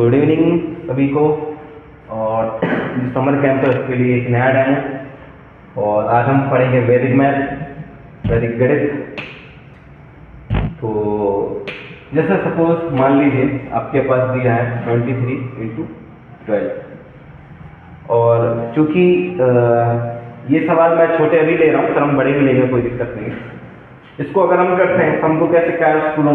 Good evening सभी को। और समर कैंपस के लिए एक नया डेमो, और आज हम पढ़ेंगे वैदिक मैथ, वैदिक गणित। तो जैसे सपोज मान लीजिए आपके पास दिया है 23 × 12, और चूंकि ये सवाल मैं छोटे अभी ले रहा हूँ, सर हम बड़े भी लेंगे, कोई दिक्कत नहीं है। इसको अगर हम करते हैं तो हमको कैसे क्या है स्कूलों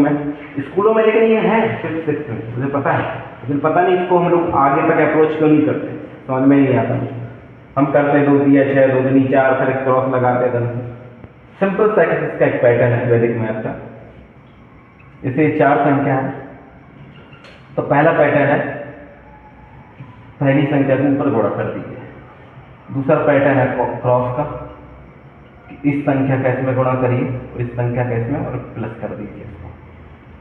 में लेकिन ये है फिफ्थ सिक्स्थ में, मुझे पता है, लेकिन पता नहीं इसको हम लोग आगे तक अप्रोच क्यों नहीं करते, समझ में नहीं आता। हम करते 2 दिया 6, 2 दूनी 4, फिर एक क्रॉस लगाते हैं। सिंपल सा इसका एक पैटर्न है वैदिक मैथ का। इसे 4 संख्या है तो पहला पैटर्न है पहली संख्या को ऊपर गुणा कर दीजिए। दूसरा पैटर्न है क्रॉस का, इस संख्या का इसमें गुणा करिए और इस संख्या का इसमें और प्लस कर दीजिए इसको।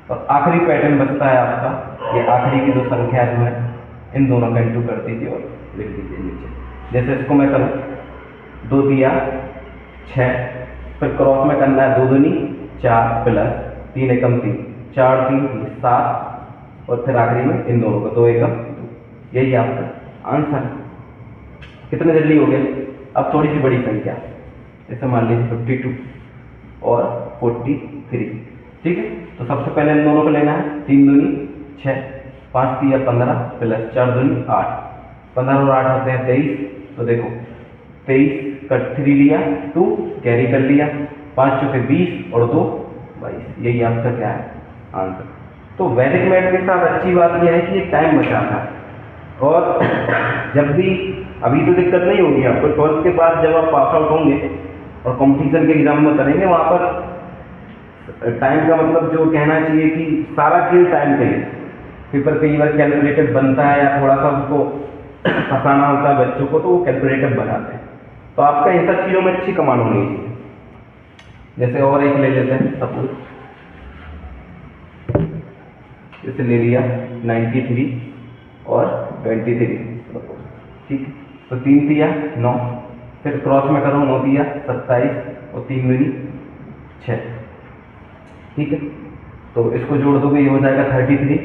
और आखिरी पैटर्न बचता है आपका, ये आखिरी की 2 संख्या जो है इन दोनों का इंटू कर दीजिए और लिख दीजिए नीचे। जैसे इसको मैं करूँ 2 दिया 6, फिर क्रॉस में करना है 2 दूनी 4 प्लस 3 एकम 3, 4 3 7, और फिर आखिरी में इन दोनों का 2 एकम 2। यही आपका आंसर। कितने जल्दी हो गए। अब थोड़ी सी बड़ी संख्या, जैसे मान लीजिए 52 और 43, ठीक है। तो सबसे पहले इन दोनों को लेना है, 3 दूनी 6, 5 3 15 प्लस 4 दूनी 8, 15 और 8 होते हैं 23। तो देखो 23 का 3 लिया, 2 कैरी कर लिया, 5 चौके 20 और 2 22। यही आपका क्या है आंसर। तो वैदिक मैथ के साथ अच्छी बात यह है कि ये टाइम बचाता है, और जब भी अभी तो दिक्कत नहीं होगी आपको, 12th के बाद जब आप पास आउट होंगे और कंपटीशन के एग्जाम में करेंगे, वहाँ पर टाइम का मतलब जो कहना चाहिए कि सारा खेल टाइम पे है। पेपर कई बार कैलकुलेटिव बनता है या थोड़ा सा उसको फंसाना होता है बच्चों को, तो वो कैलकुलेटिव बनाते हैं। तो आपका इन सब चीज़ों में अच्छी कमांड होनी चाहिए। जैसे और एक ले लेते हैं, सपोज जैसे ले लिया 93 और 23, ठीक है। तो 3 दिया 9, फिर क्रॉस में करो 9 दिया 27 और 3 दूनी 6, ठीक है। तो इसको जोड़ दोगे ये हो जाएगा 33।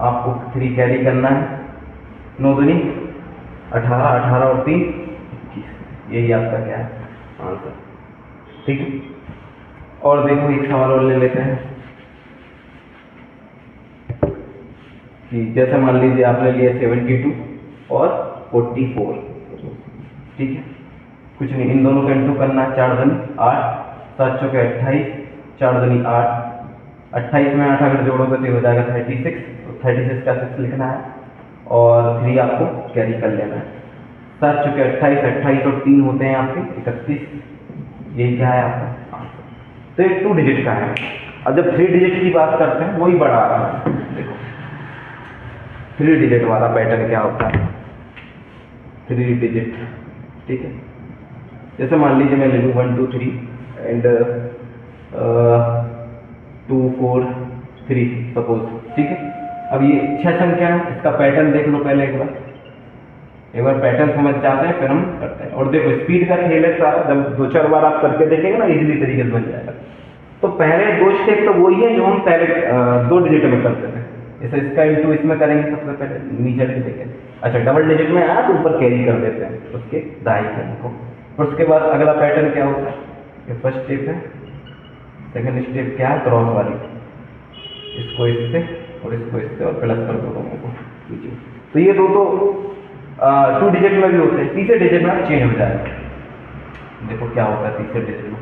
आपको 3 कैरी करना है, 9 दूनी 18, 18 और 3 21। यही आपका क्या है आंसर, ठीक है। और देखो एक सवाल और ले लेते हैं कि जैसे मान लीजिए आपने लिया 72 और 44, ठीक है। कुछ नहीं, इन दोनों का इंटू करना है, 4 दूनी 8, 7 चौके 28, 4 दूनी 8, 28 में 8 अगर जोड़ोगे तो हो जाएगा 36। तो 36 का 6 लिखना है और 3 आपको कैरी कर लेना है। 7 चौके 28, 28 और 3 होते हैं आपके 31। यही क्या है आपका आंसर। तो ये 2 डिजिट का है। अब जब 3 डिजिट की बात करते हैं वही बड़ा आता है। देखो 3 डिजिट वाला पैटर्न क्या होता है, 3 डिजिट, ठीक है। जैसे मान लीजिए मैं ले लूँ 1 2 3 एंड 2 4 3 सपोज, ठीक है। अब ये 6 संख्या है, इसका पैटर्न देख लो पहले एक बार पैटर्न समझ जाते हैं फिर हम करते हैं। और देखो स्पीड का खेल है सारा, जब 2-4 बार आप करके देखेंगे ना इजीली तरीके से बन जाएगा। तो पहले 2 स्टेप तो वही है जो हम पहले 2 डिजिट में करते थे। जैसे इसका इंटू इसमें करेंगे, सबसे पहले नीचे लिख देंगे। अच्छा डबल डिजिट में आया तो ऊपर कैरी कर देते हैं उसके दाएं साइड को। और उसके बाद अगला पैटर्न क्या होता है, ये फर्स्ट स्टेप है। सेकंड स्टेप क्या है, क्रॉस वाली, इसको इससे और इसको इससे और प्लस कर दो दोनों को। तो ये 2 डिजिट में भी होते हैं, तीसरे डिजिट में चेंज हो जाएगा। देखो क्या होता है तीसरे डिजिट में।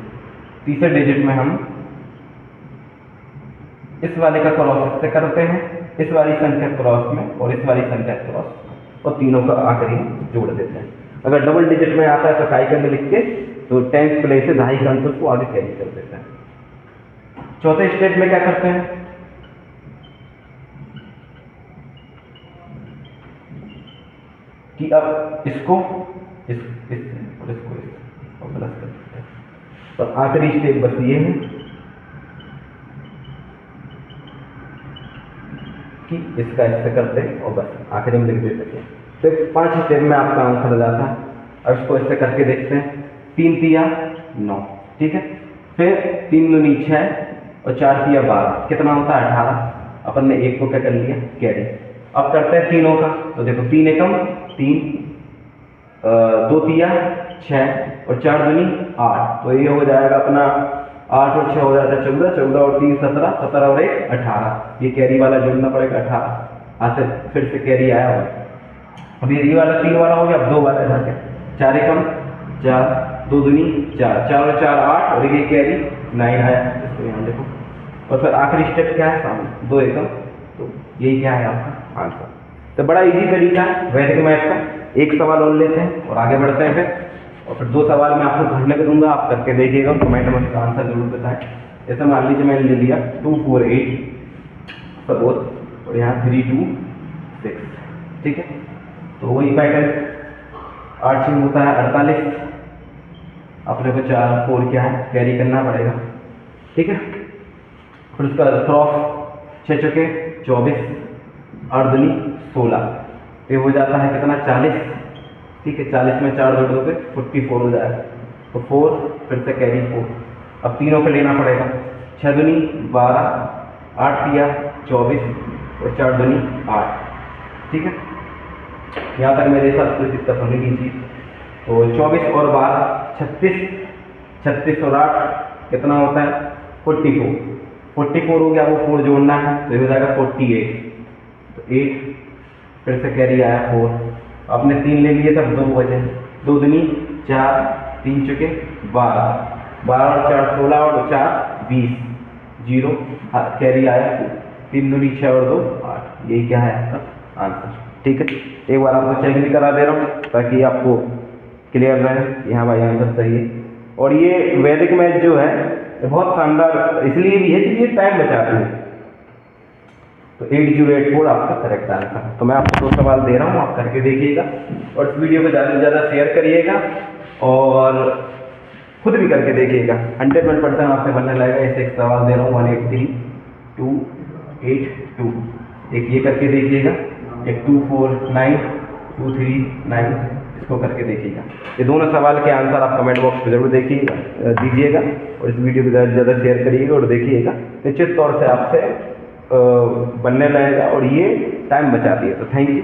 तीसरे डिजिट में हम इस वाले का क्रॉस इससे करते हैं, इस वाली संख्या क्रॉस में और इस वाली संख्या क्रॉस, और तीनों का आखिरी जोड़ देते हैं। अगर डबल डिजिट में आता है तो टाई करके लिख के, तो 10th प्लेस से ढाई का अंक को आगे कैरी कर देते हैं। चौथे स्टेप में क्या करते हैं, कि अब इसको इस और इसको इस और प्लस कर देते हैं। तो आखिरी स्टेप बस ये है कि इसका इससे करते हैं और बस आखिरी में लिख देते हैं। तो 5 स्टेप में आपका आंसर आ जाता है। अब इसको इससे करके देखते हैं, 3 तिया 9, ठीक है। फिर 3 दूनी 6 और 4 तिया 12, कितना होता है 18। अपन ने 1 को क्या कर लिया कैरी, अब करते हैं तीनों का। तो देखो 3 एकम 3, 2 तिया 6 और 4 दूनी 8। तो ये हो जाएगा अपना 8 और 6 हो जाता है 14, 14 और 3 17, 17 और 1 18। ये कैरी वाला जोड़ना पड़ेगा 18। आज से फिर से कैरी आया हुआ। अब ये वाला 3 वाला हो गया। अब 2 वाला जाके 4 एकम 4, 2 दूनी 4, 4 और 4 8 और ये कैरी 9 आया। इसको यहाँ देखो। और फिर आखिरी स्टेप क्या है सामने 2 एकम। तो यही क्या है आपका आंसर। तो बड़ा इजी तरीका है वैदिक मैथ का। एक सवाल और लेते हैं और आगे बढ़ते हैं फिर। और फिर 2 सवाल मैं आपको घंटे में दूंगा, आप करके देखिएगा, कमेंट में इसका आंसर जरूर बताएं। जैसे मान लीजिए मैंने ले लिया 2 4 8 सपोज, और यहाँ 3 2 6, ठीक है। तो वही पैटर्न 8 6 होता है 48। अपने को 4 4 क्या है कैरी करना पड़ेगा, ठीक है। फिर उसका क्रॉस 6 चौके 24, 8 दूनी 16। ये हो जाता है कितना 40, ठीक है। 40 में 4 जोड़ दोगे 44 हो जाएगा। तो 4 फिर से कैरी 4। अब तीनों पे लेना पड़ेगा। 6 दूनी 12, 8 तिया 24 और 4 दूनी 8, ठीक है। यहाँ तक मेरे साथ कोई दिक्कत होने की चीज़। तो 24 और 12 36, 36 और 8 कितना होता है 44। 44 हो गया, वो 4 जोड़ना है तो ये हो जाएगा 48। तो 8 फिर से कैरी आया 4। आपने 3 ले लिए तब 2 बचे। 2 दूनी 4, 3 चुके 12, 12 और 4 16 और 4 20, 0 कैरी आया 3 दूनी 6 और 2 8। यही क्या है आपका आंसर, ठीक है। एक बार आपको चेक भी करा दे रहा हूँ ताकि आपको क्लियर रहे। यहाँ भाई आंसर सही है। और ये वैदिक मैथ जो है ये बहुत शानदार इसलिए भी है कि ये टाइम बचाती है। तो 8084 आपका करेक्ट आंसर है। तो मैं आपको 2 सवाल दे रहा हूँ, आप करके देखिएगा और इस वीडियो को ज़्यादा से ज़्यादा शेयर करिएगा और खुद भी करके देखिएगा। 100% आपसे बनने लगेगा। ऐसे एक सवाल दे रहा हूँ 183,282। एक ये करके देखिएगा, एक 249, 239, इसको करके देखिएगा। ये दोनों सवाल के आंसर आप कमेंट बॉक्स में जरूर दीजिएगा और इस वीडियो को ज़्यादा से ज़्यादा शेयर करिएगा और देखिएगा। निश्चित तौर से आपसे बनने लगेगा और ये टाइम बचाती है। तो थैंक यू।